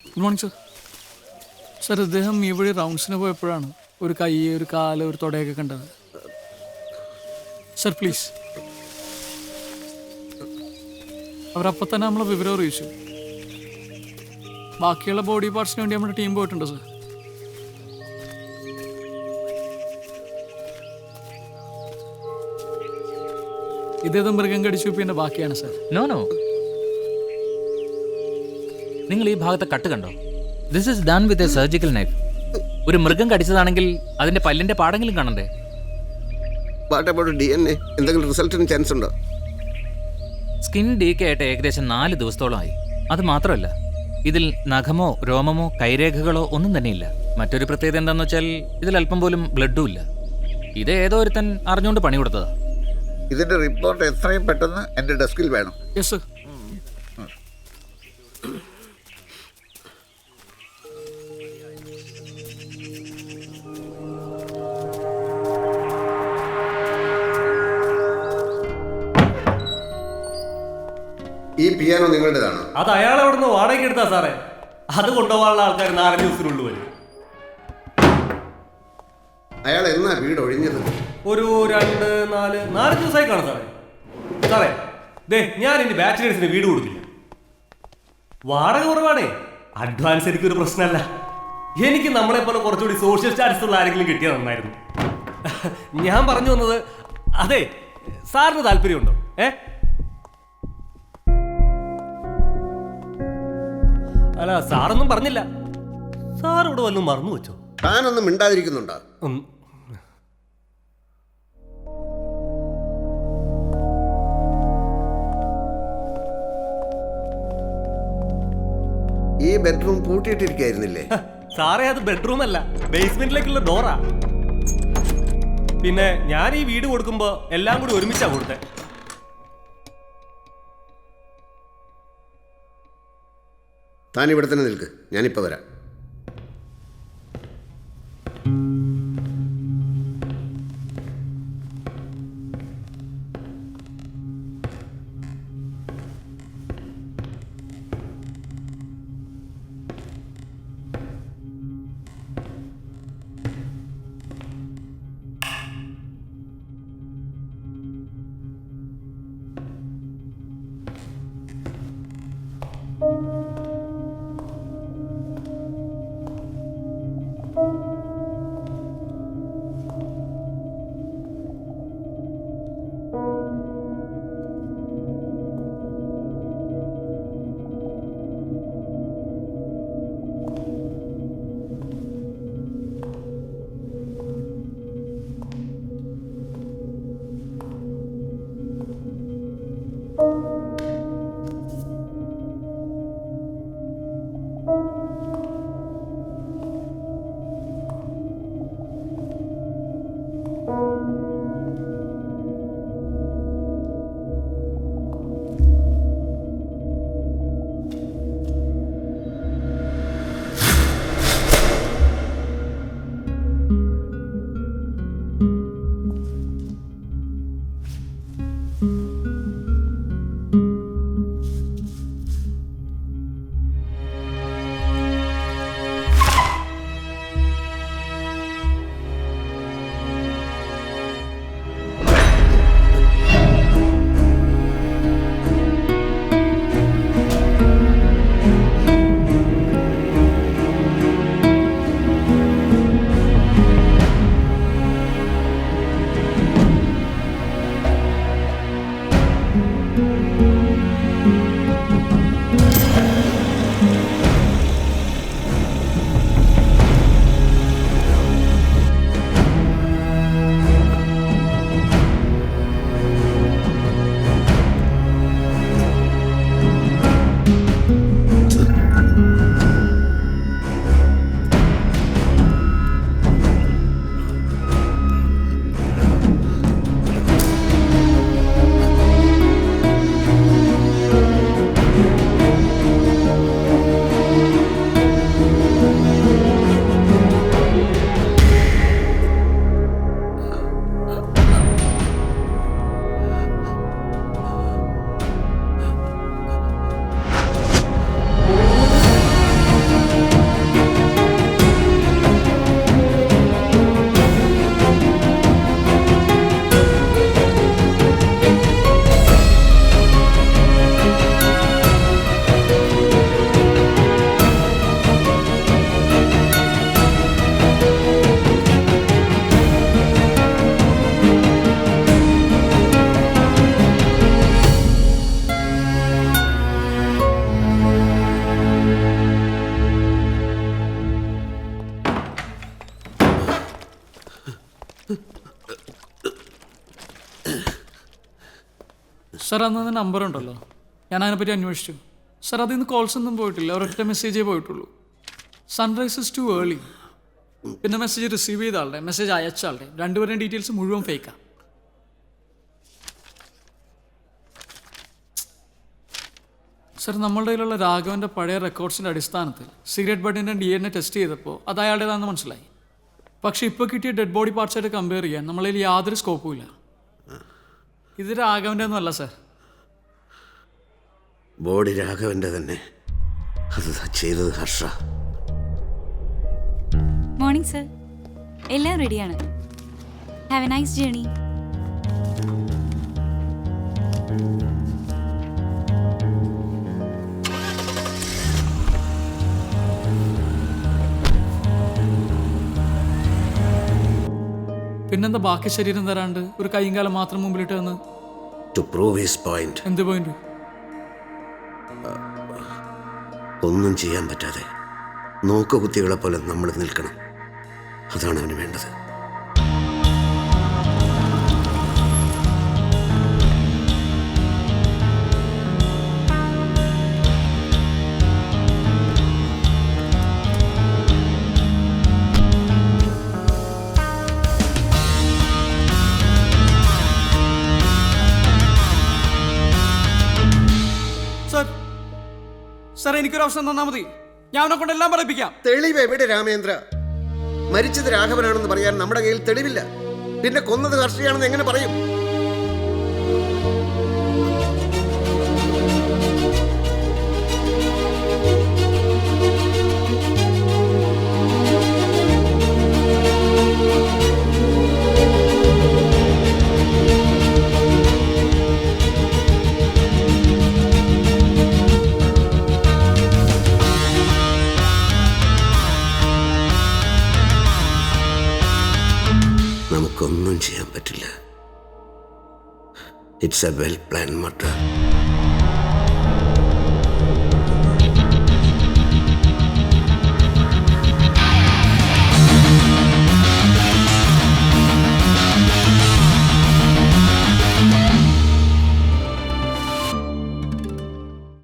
Good morning sir. Sir, അദ്ദേഹം ഈ വഴി റൗണ്ട്സിന് പോയപ്പോഴാണ് ഒരു കൈ, ഒരു കാല്, ഒരു തുടയൊക്കെ കണ്ടത്. Sir please. അവരപ്പോൾ തന്നെ നമ്മളെ വിവരം അറിയിച്ചു. ബാക്കിയുള്ള ബോഡി പാർട്സിന് വേണ്ടി നമ്മുടെ ടീം പോയിട്ടുണ്ട് സർ. ഇതേത് മൃഗം കടിച്ചു പിന്നെ ബാക്കിയാണ് സർ. നോ നോ, നിങ്ങൾ ഈ ഭാഗത്തെ കട്ട് കണ്ടോ? This is done with a surgical knife. ഒരു മൃഗം കടിച്ചതാണെങ്കിൽ അതിന്റെ പല്ലിന്റെ പാടെങ്കിലും കാണണ്ടേ? What about DNA? എന്തെങ്കിലും റിസൾട്ടിന് ചാൻസ് ഉണ്ടോ? സ്കിൻ ഡീക്ക് ആയിട്ട് ഏകദേശം 4 ദിവസത്തോളമായി. അത് മാത്രമല്ല, ഇതിൽ നഖമോ രോമമോ കൈരേഖകളോ ഒന്നും തന്നെയില്ല. മറ്റൊരു പ്രത്യേകത എന്താണെന്ന് വെച്ചാൽ ഇതിൽ അല്പം പോലും ബ്ലഡും ഇല്ല. ഇത് ഏതോ ഒരുത്തൻ അറിഞ്ഞുകൊണ്ട് പണി കൊടുത്തതാ. ഇതിന്റെ റിപ്പോർട്ട് എത്രയും പെട്ടെന്ന് എൻ്റെ ഡെസ്കിൽ വേണം. Yes sir. ഈ പിയാനോ നിങ്ങളുടേതാണോ? അത് അയാൾ അവിടെ നിന്ന് വാടകയ്ക്ക് എടുത്താ സാറേ. അത് കൊണ്ടുപോകാനുള്ള ആൾക്കാർ 4 ദിവസത്തിനുള്ളിൽ വരും. അയാൾ എന്നാ വീട് ഒഴിഞ്ഞത്? ഒരു 4 ദിവസമായി കാണും സാറേ. സാറേ ദേ, ഞാൻ ഇനി ബാച്ചിലേഴ്സിന് വീട് കൊടുക്കില്ല. വാടക കുറവാണേ. അഡ്വാൻസ് എനിക്കൊരു പ്രശ്നമല്ല. എനിക്ക് നമ്മളെ പോലെ കുറച്ചുകൂടി സോഷ്യൽ സ്റ്റാറ്റസ് ഉള്ള ആരെങ്കിലും കിട്ടിയാൽ നന്നായിരുന്നു. ഞാൻ പറഞ്ഞു വന്നത്, അതെ സാറിന് താല്പര്യമുണ്ടോ? അല്ല, സാറൊന്നും പറഞ്ഞില്ല. സാർ ഇവിടെ വല്ലതും മറന്നു വെച്ചോ? താനൊന്നും മിണ്ടാതിരിക്കുന്നുണ്ടോ? ഈ ബെഡ്റൂം പൂട്ടിയിട്ടിരിക്കായിരുന്നില്ലേ? സാറേ, അത് ബെഡ്റൂം അല്ല, ബേസ്മെന്റിലേക്കുള്ള ഡോറാ. പിന്നെ ഞാൻ ഈ വീട് കൊടുക്കുമ്പോ എല്ലാം കൂടി ഒരുമിച്ചാ കൊടുത്തേ. താൻ ഇവിടെ തന്നെ നിൽക്ക്, ഞാനിപ്പോൾ വരാം. സാർ അന്ന് നമ്പർ ഉണ്ടല്ലോ, ഞാൻ അതിനെപ്പറ്റി അന്വേഷിച്ചു. സാർ അതിൽ നിന്ന് കോൾസ് ഒന്നും പോയിട്ടില്ല, ഒരൊറ്റ മെസ്സേജേ പോയിട്ടുള്ളൂ. Sunrise is too early. പിന്നെ മെസ്സേജ് റിസീവ് ചെയ്ത ആളുടെ, മെസ്സേജ് അയച്ച ആളുടെ രണ്ടുപേരുടെയും ഡീറ്റെയിൽസ് മുഴുവൻ ഫേക്കാണ്. സർ, നമ്മളുടെ കയ്യിലുള്ള രാഘവൻ്റെ പഴയ റെക്കോർഡ്സിൻ്റെ അടിസ്ഥാനത്തിൽ സിഗരറ്റ് ബഡിൻ്റെ DNA ടെസ്റ്റ് ചെയ്തപ്പോൾ അത് അയാളുടേതാണെന്ന് മനസ്സിലായി. പക്ഷെ ഇപ്പോൾ കിട്ടിയ ഡെഡ് ബോഡി പാർട്സായിട്ട് കമ്പയർ ചെയ്യാൻ നമ്മളതിൽ യാതൊരു സ്കോപ്പും ഇല്ല. ഇത് രാഘവൻ്റെ ഒന്നും അല്ല സർ. ബോഡി രാഘവന്റെ തന്നെ, അത് ചെയ്തത് ഹർഷ. മോർണിംഗ് സർ, എല്ലാം റെഡിയാണ്. Have A nice journey. പിന്നെന്താ ബാക്കി ശരീരം തരാണ്ട് ഒരു കൈയും കാലം മാത്രം മുമ്പിലിട്ട് വന്ന്? To prove his point. എന്ത് പോയിന്റ്? ഒന്നും ചെയ്യാൻ പറ്റാതെ നോക്കുകുത്തികളെ പോലെ നമ്മൾ നിൽക്കണം. അതാണ് അവന് വേണ്ടത്. സാർ, എനിക്കൊരു അവസരം തന്നാൽ മതി, ഞാൻ അവനെ കൊണ്ട് എല്ലാം പറയിപ്പിക്കാം. തെളിവ് എവിടെ രാമേന്ദ്ര? മരിച്ചത് രാഘവനാണെന്ന് പറയാൻ നമ്മുടെ കയ്യിൽ തെളിവില്ല. പിന്നെ കൊന്നത് ഹർഷയാണെന്ന് എങ്ങനെ പറയും? നമുക്കൊന്നും ചെയ്യാൻ പറ്റില്ല. It's A well plan murder.